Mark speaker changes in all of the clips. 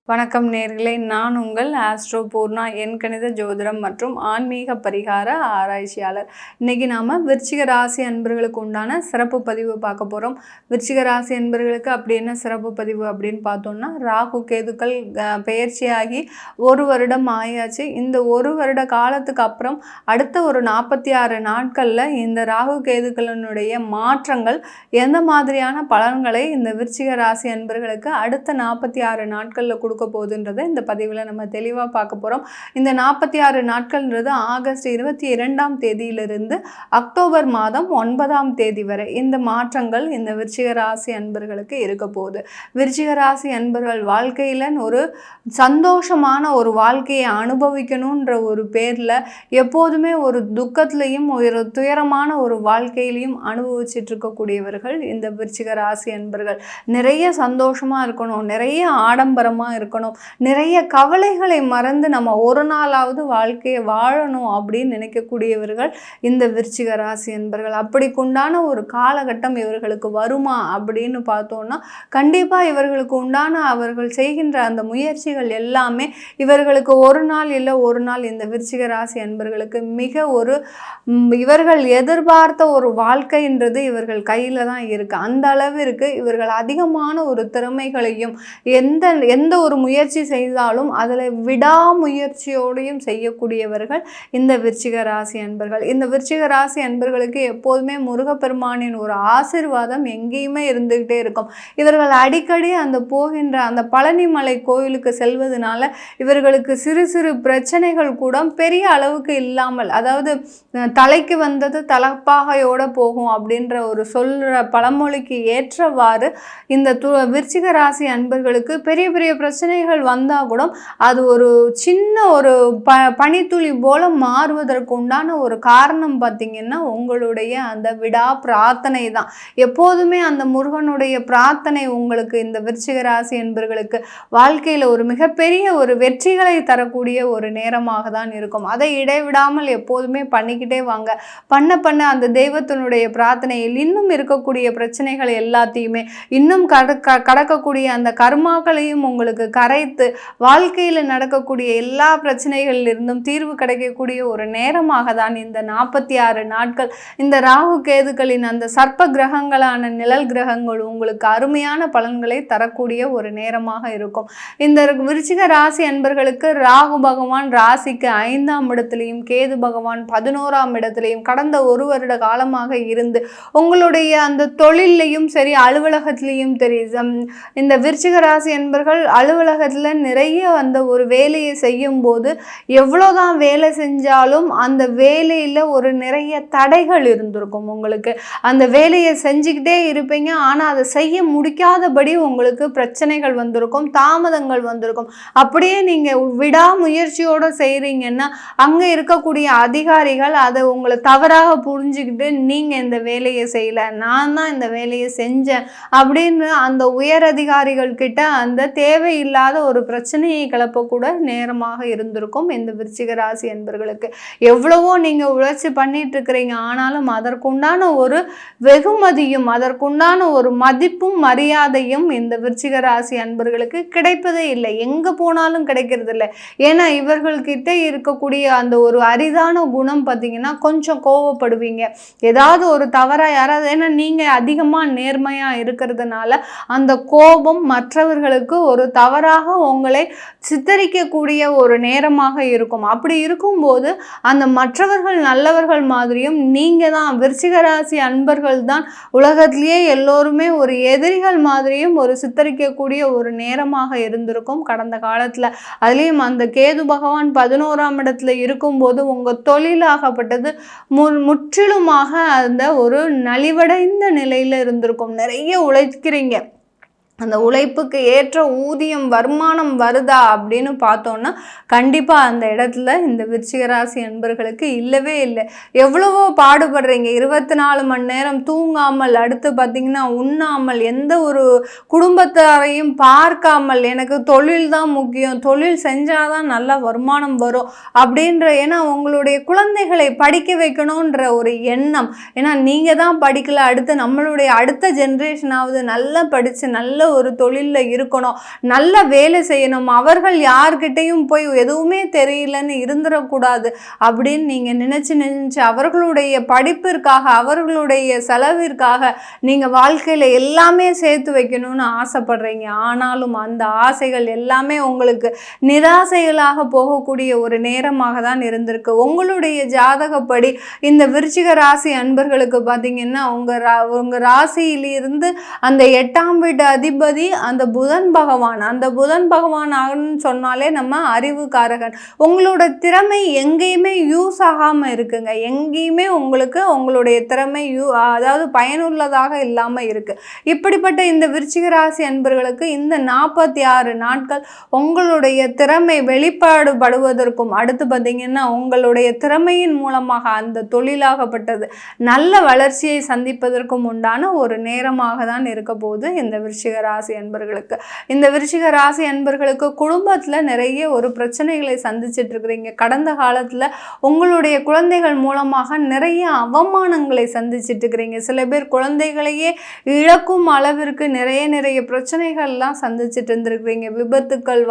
Speaker 1: வணக்கம் நேர்களே, நான் உங்கள் ஆஸ்ட்ரோ பூர்ணா எண்கணித ஜோதிடம் மற்றும் ஆன்மீக பரிகார ஆராய்ச்சியாளர். இன்றைக்கி நாம் விருச்சிக ராசி அன்பர்களுக்கு உண்டான சிறப்பு பதிவு பார்க்க போகிறோம். விருச்சிக ராசி அன்பர்களுக்கு அப்படி என்ன சிறப்பு பதிவு அப்படின்னு பார்த்தோம்னா, ராகு கேதுக்கள் பெயர்ச்சியாகி 1 வருடம் ஆயாச்சு. இந்த 1 வருட காலத்துக்கு அப்புறம் அடுத்த ஒரு 46 நாட்களில் இந்த ராகு கேதுக்களினுடைய மாற்றங்கள் எந்த மாதிரியான பலன்களை இந்த விருச்சிக ராசி அன்பர்களுக்கு அடுத்த 46 நாட்களில் கொடுக்க போகுதுன்றதை இந்த பதிவில் நம்ம தெளிவாக பார்க்க போகிறோம். இந்த 46 நாட்கள்ன்றது ஆகஸ்ட் 22ஆம் தேதியிலிருந்து அக்டோபர் மாதம் 9ஆம் தேதி வரை இந்த மாற்றங்கள் இந்த விருச்சிக ராசி அன்பர்களுக்கு இருக்க போகுது. விருச்சிக ராசி அன்பர்கள் வாழ்க்கையில் ஒரு சந்தோஷமான ஒரு வாழ்க்கையை அனுபவிக்கணுன்ற ஒரு பேரில் எப்போதுமே ஒரு துக்கத்திலையும் ஒரு துயரமான ஒரு வாழ்க்கையிலையும் அனுபவிச்சுட்டு இருக்கக்கூடியவர்கள் இந்த விருச்சிக ராசி அன்பர்கள். நிறைய சந்தோஷமாக இருக்கணும், நிறைய ஆடம்பரமாக இருக்கணும், நிறைய கவலைகளை மறந்து நம்ம ஒரு நாளாவது வாழ்க்கையை வாழணும் அப்படின்னு நினைக்கக்கூடியவர்கள் இந்த விருச்சிக ராசி அன்பர்கள். அப்படிக்குண்டான ஒரு காலகட்டம் இவர்களுக்கு வருமா அப்படின்னு பார்த்தோம்னா, கண்டிப்பாக இவர்களுக்கு உண்டான அவர்கள் செய்கின்ற அந்த முயற்சிகள் எல்லாமே இவர்களுக்கு ஒரு நாள் இல்லை ஒரு நாள் இந்த விருச்சிக ராசி அன்பர்களுக்கு மிக ஒரு இவர்கள் எதிர்பார்த்த ஒரு வாழ்க்கைன்றது இவர்கள் கையில் தான் இருக்குது. அந்த அளவிற்கு இவர்கள் அதிகமான ஒரு திறமைகளையும் எந்த ஒரு முயற்சி செய்தாலும் அதில் விடாமுயற்சியோடையும் செய்யக்கூடியவர்கள் இந்த விருச்சிக ராசி அன்பர்கள். இந்த விருச்சிக ராசி அன்பர்களுக்கு எப்போதுமே முருகப்பெருமானின் ஒரு ஆசீர்வாதம் எங்கேயுமே இருந்துகிட்டே இருக்கும். இவர்கள் அடிக்கடி அந்த போகின்ற அந்த பழனிமலை கோயிலுக்கு செல்வதனால இவர்களுக்கு சிறு சிறு பிரச்சனைகள் கூட பெரிய அளவுக்கு இல்லாமல், அதாவது தலைக்கு வந்தது தலப்பாகையோட போகும் அப்படின்ற ஒரு சொல்ற பழமொழிக்கு ஏற்றவாறு இந்த விருச்சிக ராசி அன்பர்களுக்கு பெரிய பெரிய பிரச்சனைகள் வந்தால் கூட அது ஒரு சின்ன ஒரு பனித்துளி போல மாறுவதற்கு உண்டான ஒரு காரணம் பார்த்திங்கன்னா உங்களுடைய அந்த விடா பிரார்த்தனை தான். எப்போதுமே அந்த முருகனுடைய பிரார்த்தனை உங்களுக்கு இந்த விருச்சிக ராசி என்பவர்களுக்கு வாழ்க்கையில் ஒரு மிகப்பெரிய ஒரு வெற்றிகளை தரக்கூடிய ஒரு நேரமாக தான் இருக்கும். அதை இடைவிடாமல் எப்போதுமே பண்ணிக்கிட்டே வாங்க. பண்ண அந்த தெய்வத்தினுடைய பிரார்த்தனையில் இன்னும் இருக்கக்கூடிய பிரச்சனைகள் எல்லாத்தையுமே இன்னும் கடக்கக்கூடிய அந்த கர்மாக்களையும் உங்களுக்கு கரைத்து வாழ்க்கையில் நடக்கக்கூடிய எல்லா பிரச்சனைகளிலிருந்தும் தீர்வு கிடைக்கக்கூடிய ஒரு நேரமாக தான் இந்த 46 நாட்கள் இந்த ராகு கேதுக்களின் அந்த சர்ப்ப கிரகங்களான நிழல் கிரகங்கள் உங்களுக்கு அருமையான பலன்களை தரக்கூடிய ஒரு நேரமாக இருக்கும். இந்த விருச்சிக ராசி அன்பர்களுக்கு ராகு பகவான் ராசிக்கு 5ஆம் இடத்திலையும் கேது பகவான் 11ஆம் இடத்திலையும் கடந்த 1 வருட காலமாக இருந்து உங்களுடைய அந்த தொழிலையும் சரி அலுவலகத்திலையும் தெரியும். இந்த விருச்சிக ராசி அன்பர்கள் அலுவலகத்தில் நிறைய அந்த ஒரு வேலையை செய்யும் போது எவ்வளோதான் வேலை செஞ்சாலும் அந்த வேலையில் ஒரு நிறைய தடைகள் இருந்திருக்கும். உங்களுக்கு அந்த வேலையை செஞ்சுக்கிட்டே இருப்பீங்க, ஆனால் அதை செய்ய முடிக்காதபடி உங்களுக்கு பிரச்சனைகள் வந்திருக்கும், தாமதங்கள் வந்திருக்கும். அப்படியே நீங்கள் விடாமுயற்சியோடு செய்கிறீங்கன்னா அங்கே இருக்கக்கூடிய அதிகாரிகள் அதை உங்களை தவறாக புரிஞ்சுக்கிட்டு நீங்கள் இந்த வேலையை செய்யலை, நான் தான் இந்த வேலையை செஞ்சேன் அப்படின்னு அந்த உயர் அதிகாரிகள் கிட்ட அந்த தேவையில்லாத ஒரு பிரச்சனையை கிளப்பக்கூட நேரமாக இருந்திருக்கும் இந்த விருச்சிக ராசி அன்பர்களுக்கு. எவ்வளவோ நீங்கள் உழைச்சி பண்ணிட்டு இருக்கிறீங்க, ஆனாலும் அதற்குண்டான ஒரு வெகுமதியும் அதற்குண்டான ஒரு மதிப்பும் மரியாதையும் இந்த விருச்சிக ராசி அன்பர்களுக்கு கிடைப்பதே இல்லை. எங்கே போனாலும் கிடைக்கிறது இல்லை. ஏன்னா இவர்கள்கிட்ட இருக்கக்கூடிய அந்த ஒரு அரிதான குணம் பார்த்தீங்கன்னா, கொஞ்சம் கோவப்படுவீங்க. ஏதாவது ஒரு தவறாக யாராவது, ஏன்னா நீங்கள் அதிகமாக நேர்மையாக இருக்கிறதுனால அந்த கோபம் மற்றவர்களுக்கு ஒரு தவறாக உங்களை சித்தரிக்கக்கூடிய ஒரு நேரமாக இருக்கும். அப்படி இருக்கும்போது அந்த மற்றவர்கள் நல்லவர்கள் மாதிரியும் நீங்கள் தான் விருச்சிக ராசி அன்பர்கள் தான் உலகத்திலேயே எல்லோருமே ஒரு எதிரிகள் மாதிரியும் ஒரு சித்தரிக்கக்கூடிய ஒரு நேரமாக இருந்திருக்கும் கடந்த காலத்தில். அதுலேயும் அந்த கேது பகவான் 11ஆம் இடத்துல இருக்கும்போது உங்கள் தொழிலாகப்பட்டது முற்றிலுமாக அந்த ஒரு நலிவடைந்த நிலையில் இருந்திருக்கும். நிறைய உழைக்கிறீங்க, அந்த உழைப்புக்கு ஏற்ற ஊதியம் வருமானம் வருதா அப்படின்னு பார்த்தோன்னா கண்டிப்பாக அந்த இடத்துல இந்த விருச்சிக ராசி அன்பர்களுக்கு இல்லவே இல்லை. எவ்வளவோ பாடுபடுறீங்க, 24 மணி நேரம் தூங்காமல், அடுத்து பார்த்திங்கன்னா உண்ணாமல், எந்த ஒரு குடும்பத்தாரையும் பார்க்காமல், எனக்கு தொழில் தான் முக்கியம், தொழில் செஞ்சால் தான் நல்ல வருமானம் வரும் அப்படின்ற, ஏன்னா உங்களுடைய குழந்தைகளை படிக்க வைக்கணுன்ற ஒரு எண்ணம். ஏன்னா நீங்கள் தான் படிக்கல, அடுத்து நம்மளுடைய அடுத்த ஜென்ரேஷனாவது நல்லா படித்து நல்ல ஒரு தொழில்ல இருக்கணும், நல்ல வேலை செய்யணும், அவர்கள் யார்கிட்டையும் போய் எதுவுமே தெரியலன்னு இருந்துடக்கூடாது அப்படின்னு நீங்க நினைச்சு அவர்களுடைய படிப்பிற்காக அவர்களுடைய செலவிற்காக நீங்க வாழ்க்கையில எல்லாமே சேர்த்து வைக்கணும்னு ஆசைப்படுறீங்க. ஆனாலும் அந்த ஆசைகள் எல்லாமே உங்களுக்கு நிராசைகளாக போகக்கூடிய ஒரு நேரமாக தான் இருந்திருக்கு. உங்களுடைய ஜாதகப்படி இந்த விருச்சிக ராசி அன்பர்களுக்கு பார்த்தீங்கன்னா உங்க ராசியிலிருந்து அந்த 8ஆம் வீட்டு அதிபதி அந்த புதன் பகவான், அந்த புதன் பகவான் சொன்னாலே நம்ம அறிவுக்காரகன். உங்களோட திறமை எங்கேயுமே யூஸ் ஆகாம இருக்குங்க. எங்கேயுமே உங்களுக்கு உங்களுடைய திறமை அதாவது பயனுள்ளதாக இல்லாம இருக்கு. இப்படிப்பட்ட இந்த விருச்சிக ராசி அன்பர்களுக்கு இந்த 46 நாட்கள் உங்களுடைய திறமை வெளிப்பாடுபடுவதற்கும் அடுத்து பார்த்தீங்கன்னா உங்களுடைய திறமையின் மூலமாக அந்த தொழிலாகப்பட்டது நல்ல வளர்ச்சியை சந்திப்பதற்கும் உண்டான ஒரு நேரமாக தான் இருக்க போகுது இந்த விருச்சிக ராசி அன்பர்களுக்கு. இந்த விருச்சிக ராசி அன்பர்களுக்கு குடும்பத்துல நிறைய ஒரு பிரச்சனைகளை சந்திச்சிட்டு இருக்கிறீங்க. கடந்த காலத்துல உங்களுடைய குழந்தைகள் மூலமாக நிறைய அவமானங்களை சந்திச்சிட்டு இருக்கிறீங்க. சில பேர் குழந்தைகளையே இழக்கும் அளவிற்கு நிறைய பிரச்சனைகள்லாம் சந்திச்சிட்டு இருந்திருக்கிறீங்க. விபத்துக்கள்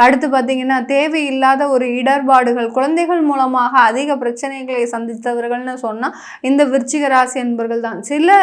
Speaker 1: அடுத்து பார்த்தீங்கன்னா தேவையில்லாத ஒரு இடர்பாடுகள், குழந்தைகள் மூலமாக அதிக பிரச்சனைகளை சந்தித்தவர்கள்னு சொன்னா இந்த விருச்சிக ராசி அன்பர்கள் தான். சில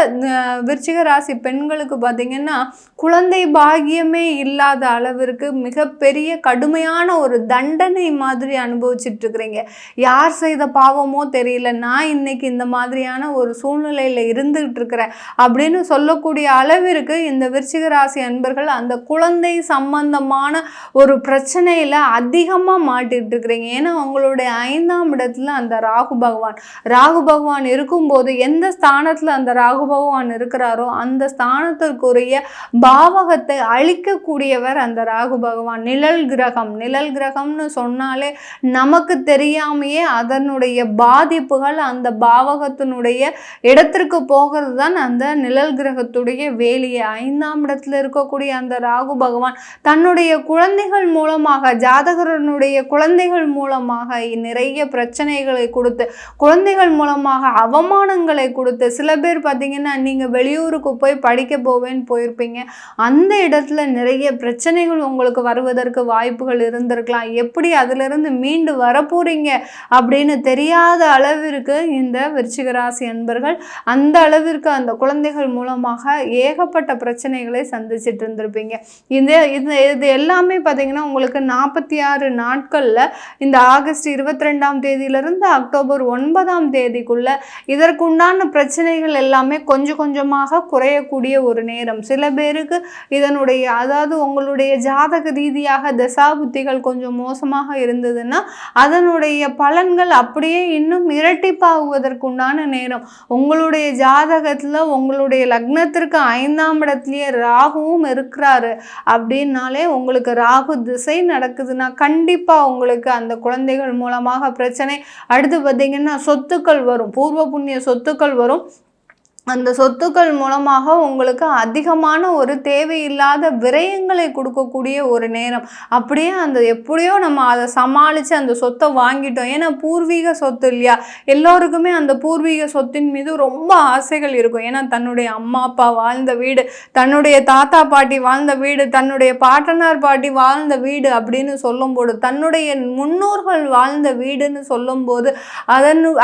Speaker 1: விருச்சிக ராசி பெண்களுக்கு பார்த்தீங்கன்னா குழந்தை பாகியமே இல்லாத அளவிற்கு மிகப்பெரிய கடுமையான ஒரு தண்டனை மாதிரி அனுபவிச்சுட்டு இருக்கிறீங்க. யார் செய்த பாவமோ தெரியல, நான் இன்னைக்கு இந்த மாதிரியான ஒரு சூழ்நிலையில இருந்துகிட்டு இருக்கிறேன் அப்படின்னு சொல்லக்கூடிய அளவிற்கு இந்த விருச்சிக ராசி அன்பர்கள் அந்த குழந்தை சம்பந்தமான ஒரு பிரச்சனையில அதிகமா மாட்டிட்டு இருக்கிறீங்க. ஏன்னா உங்களுடைய 5ஆம் இடத்துல அந்த ராகு பகவான் இருக்கும்போது எந்த ஸ்தானத்துல அந்த ராகு பகவான் இருக்கிறாரோ அந்த ஸ்தானத்திற்குரிய பாவகத்தை அழிக்கக்கூடியவர் அந்த ராகு பகவான். நிழல் கிரகம்னு சொன்னாலே நமக்கு தெரியாமையே அதனுடைய பாதிப்புகள் அந்த பாவகத்தினுடைய இடத்திற்கு போகிறது தான் அந்த நிழல் கிரகத்துடைய வேலையை. 5ஆம் இடத்துல இருக்கக்கூடிய அந்த ராகு பகவான் தன்னுடைய குழந்தைகள் மூலமாக, ஜாதகரனுடைய குழந்தைகள் மூலமாக நிறைய பிரச்சனைகளை கொடுத்து, குழந்தைகள் மூலமாக அவமானங்களை கொடுத்து, சில பேர் பார்த்தீங்கன்னா நீங்க வெளியூருக்கு போய் படிக்க போவேன்னு போயிருப்பீங்க, அந்த இடத்துல நிறைய பிரச்சனைகள் உங்களுக்கு வருவதற்கு வாய்ப்புகள் இருந்திருக்கலாம். எப்படி அதிலிருந்து மீண்டு வரப்போறீங்க அப்படின்னு தெரியாத அளவிற்கு இந்த விருச்சிக ராசி அன்பர்கள் அந்த அளவிற்கு அந்த குழந்தைகள் மூலமாக ஏகப்பட்ட பிரச்சனைகளை சந்திச்சிட்டு இருந்திருப்பீங்க. இது எல்லாமே பார்த்தீங்கன்னா உங்களுக்கு 46 நாட்கள்ல இந்த ஆகஸ்ட் 22ஆம் தேதியிலிருந்து அக்டோபர் 9ஆம் தேதிக்குள்ள இதற்குண்டான பிரச்சனைகள் எல்லாமே கொஞ்சம் கொஞ்சமாக குறையக்கூடிய ஒரு நேரம். சில பேருக்கு இதனுடைய அதாவது உங்களுடைய ஜாதக ரீதியாக தசாபுத்திகள் கொஞ்சம் மோசமாக இருந்ததுன்னா அதனுடைய பலன்கள் அப்படியே இன்னும் இரட்டிப்பாகுவதற்குண்டான நேரம். உங்களுடைய ஜாதகத்துல உங்களுடைய லக்னத்திற்கு 5ஆம் இடத்துலயே ராகுவும் இருக்கிறாரு அப்படின்னாலே உங்களுக்கு ராகு திசை நடக்குதுன்னா கண்டிப்பா உங்களுக்கு அந்த குழந்தைகள் மூலமாக பிரச்சனை. அடுத்து பார்த்தீங்கன்னா சொத்துக்கள் வரும், பூர்வ புண்ணிய சொத்துக்கள் வரும். அந்த சொத்துக்கள் மூலமாக உங்களுக்கு அதிகமான ஒரு தேவையில்லாத விரயங்களை கொடுக்கக்கூடிய ஒரு நேரம். அப்படியே அந்த எப்படியோ நம்ம அதை சமாளித்து அந்த சொத்தை வாங்கிட்டோம். ஏன்னா பூர்வீக சொத்து இல்லையா, எல்லோருக்குமே அந்த பூர்வீக சொத்தின் மீது ரொம்ப ஆசைகள் இருக்கும். ஏன்னா தன்னுடைய அம்மா அப்பா வாழ்ந்த வீடு, தன்னுடைய தாத்தா பாட்டி வாழ்ந்த வீடு, தன்னுடைய பாட்டனார் பாட்டி வாழ்ந்த வீடு அப்படின்னு சொல்லும்போது, தன்னுடைய முன்னோர்கள் வாழ்ந்த வீடுன்னு சொல்லும்போது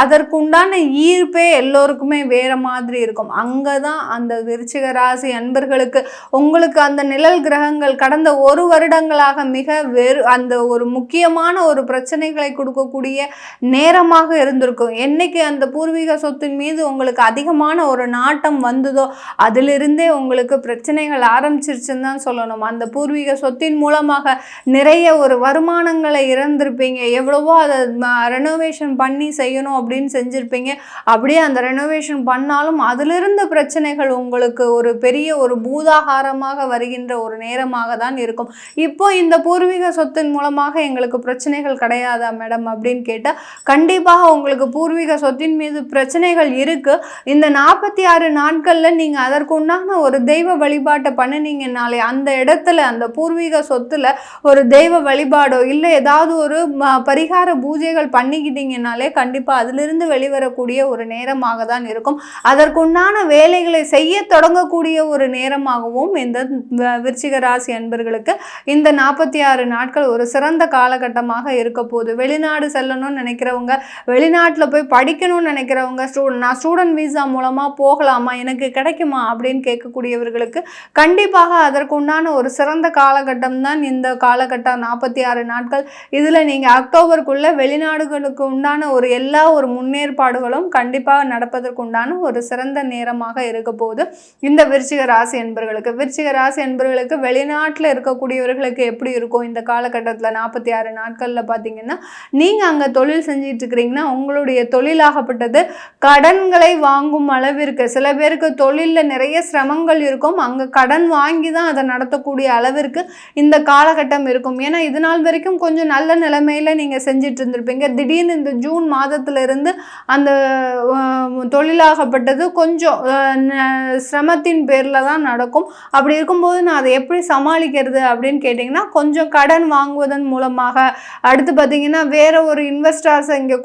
Speaker 1: அதற்குண்டான ஈர்ப்பே எல்லோருக்குமே வேற மாதிரி இருக்கும். அங்கதான் அந்த விருச்சிக ராசி அன்பர்களுக்கு உங்களுக்கு அந்த நிழல் கிரகங்கள் கடந்த 1 வருடங்களாக மிக அந்த ஒரு முக்கியமான ஒரு பிரச்சனைகளை கொடுக்கக்கூடிய நேரமாக இருந்திருக்கும். என்னைக்கு அந்த பூர்வீக சொத்தின் மீது உங்களுக்கு அதிகமான ஒரு நாட்டம் வந்ததோ அதிலிருந்தே உங்களுக்கு பிரச்சனைகள் ஆரம்பிச்சிருச்சுன்னு தான் சொல்லணும். அந்த பூர்வீக சொத்தின் மூலமாக நிறைய ஒரு வருமானங்களை இழந்திருப்பீங்க. எவ்வளவோ அதை ரெனோவேஷன் பண்ணி செய்யணும் அப்படின்னு செஞ்சிருப்பீங்க. அப்படியே அந்த ரெனோவேஷன் பண்ணாலும் அதிலிருந்த பிரச்சனைகள் உங்களுக்கு ஒரு பெரிய ஒரு பூதாகாரமாக வருகின்ற ஒரு நேரமாக தான் இருக்கும். இப்போ இந்த பூர்வீக சொத்தின் மூலமாக எங்களுக்கு பிரச்சனைகள் கிடையாதா மேடம் அப்படின்னு கேட்டால் கண்டிப்பாக உங்களுக்கு பூர்வீக சொத்தின் மீது பிரச்சனைகள் இருக்கு. இந்த 46 நாட்கள்ல நீங்க அதற்கு உண்டான ஒரு தெய்வ வழிபாட்டை பண்ணினீங்கனாலே அந்த இடத்துல அந்த பூர்வீக சொத்துல ஒரு தெய்வ வழிபாடோ இல்லை ஏதாவது ஒரு பரிகார பூஜைகள் பண்ணிக்கிட்டீங்கனாலே கண்டிப்பா அதிலிருந்து வெளிவரக்கூடிய ஒரு நேரமாக தான் இருக்கும். அதற்கு அதற்குண்டான வேலைகளை செய்ய தொடங்கக்கூடிய ஒரு நேரமாகவும் இந்த விருச்சிக ராசி அன்பர்களுக்கு இந்த 46 நாட்கள் ஒரு சிறந்த காலகட்டமாக இருக்க போகுது. வெளிநாடு செல்லணும்னு நினைக்கிறவங்க, வெளிநாட்டில் போய் படிக்கணும்னு நினைக்கிறவங்க, நான் ஸ்டூடெண்ட் வீசா மூலமாக போகலாமா, எனக்கு கிடைக்குமா அப்படின்னு கேட்கக்கூடியவர்களுக்கு கண்டிப்பாக அதற்குண்டான ஒரு சிறந்த காலகட்டம் தான் இந்த காலகட்டம் 46 நாட்கள். இதில் நீங்கள் அக்டோபருக்குள்ளே வெளிநாடுகளுக்கு உண்டான ஒரு முன்னேற்பாடுகளும் கண்டிப்பாக நடப்பதற்கு உண்டான ஒரு சிறந்த நேரமாக இருக்க போகுது இந்த விருச்சிக ராசி என்பர்களுக்கு. விருச்சிக ராசி என்பர்களுக்கு வெளிநாட்டில் இருக்கக்கூடியவர்களுக்கு எப்படி இருக்கும் இந்த காலகட்டத்தில் 46 நாட்களில் பார்த்தீங்கன்னா, நீங்கள் அங்கே தொழில் செஞ்சிட்டு இருக்கிறீங்கன்னா உங்களுடைய தொழிலாகப்பட்டது கடன்களை வாங்கும் அளவிற்கு, சில பேருக்கு தொழிலில் நிறைய சிரமங்கள் இருக்கும், அங்கே கடன் வாங்கி தான் அதை நடத்தக்கூடிய அளவிற்கு இந்த காலகட்டம் இருக்கும். ஏன்னா இது நாள் வரைக்கும் கொஞ்சம் நல்ல நிலைமையில் நீங்கள் செஞ்சிட்டு இருந்திருப்பீங்க. திடீர்னு இந்த ஜூன் மாதத்திலிருந்து அந்த தொழிலாகப்பட்டது கொஞ்சம் சிரமத்தின் பேரில் தான் நடக்கும். அப்படி இருக்கும்போது நான் அதை எப்படி சமாளிக்கிறது அப்படின்னு கேட்டிங்கன்னா, கொஞ்சம் கடன் வாங்குவதன் மூலமாக, அடுத்து பார்த்திங்கன்னா வேறு ஒரு இன்வெஸ்டர்ஸ் இங்கே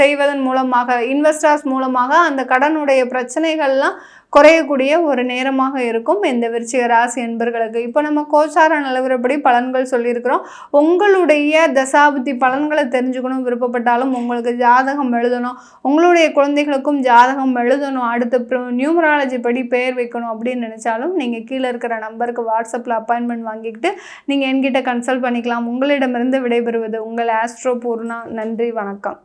Speaker 1: செய்வதன் மூலமாக, இன்வெஸ்டர்ஸ் மூலமாக அந்த கடனுடைய பிரச்சனைகள்லாம் குறையக்கூடிய ஒரு நேரமாக இருக்கும் இந்த விருச்சிக ராசி என்பர்களுக்கு. இப்போ நம்ம கோச்சார நிலவரப்படி பலன்கள் சொல்லியிருக்கிறோம். உங்களுடைய தசாபுத்தி பலன்களை தெரிஞ்சுக்கணும் விருப்பப்பட்டாலும், உங்களுக்கு ஜாதகம் எழுதணும், உங்களுடைய குழந்தைகளுக்கும் ஜாதகம் எழுதணும், அடுத்து நியூமராலஜி படி பெயர் வைக்கணும் அப்படின்னு நினச்சாலும் நீங்கள் கீழே இருக்கிற நம்பருக்கு வாட்ஸ்அப்பில் அப்பாயின்மெண்ட் வாங்கிக்கிட்டு நீங்கள் என்கிட்ட கன்சல்ட் பண்ணிக்கலாம். உங்களிடமிருந்து விடைபெறுவது உங்கள் ஆஸ்ட்ரோ பூர்ணா. நன்றி, வணக்கம்.